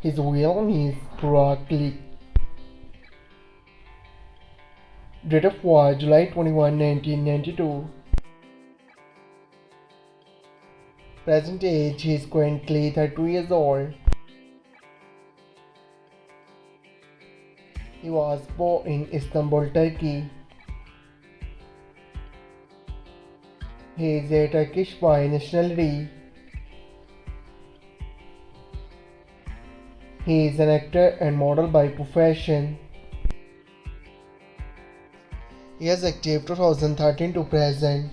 His real name is Burak. Date of birth July 21, 1992. Present age he is currently 32 years old. He was born in Istanbul, Turkey. He is a Turkish by nationality. He is an actor and model by profession. He is active 2013 to present.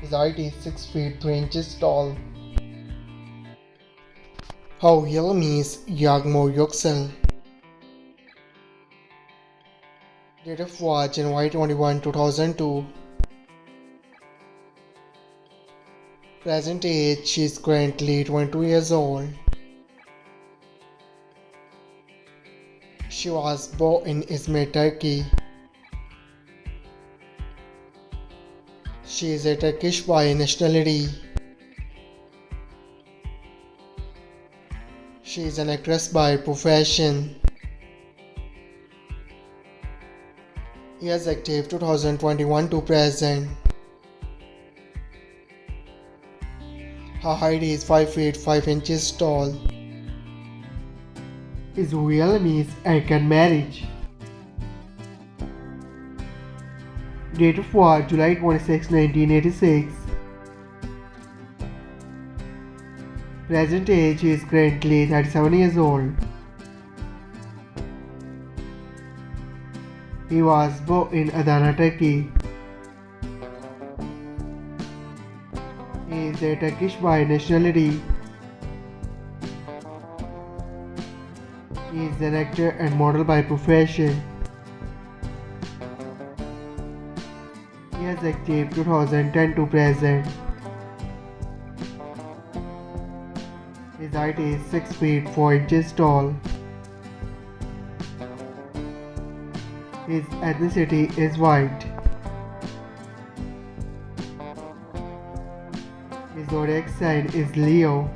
His height is 6 feet 3 inches tall. How real name is Yagmur Yuksel. Date of birth January 21, 2002. Present age she is currently 22 years old. She was born in Izmir, Turkey. She is a Turkish by nationality. She is an actress by profession. He is active 2021 to present. Her height is 5 feet 5 inches tall. His real name is Erkan Meric. Date of birth July 26, 1986. Present age he is currently 37 years old. He was born in Adana, Turkey. He is a Turkish by nationality. He is an actor and model by profession. He is active 2010 to present. His height is 6 feet 4 inches tall. His ethnicity is white. His zodiac sign is Leo.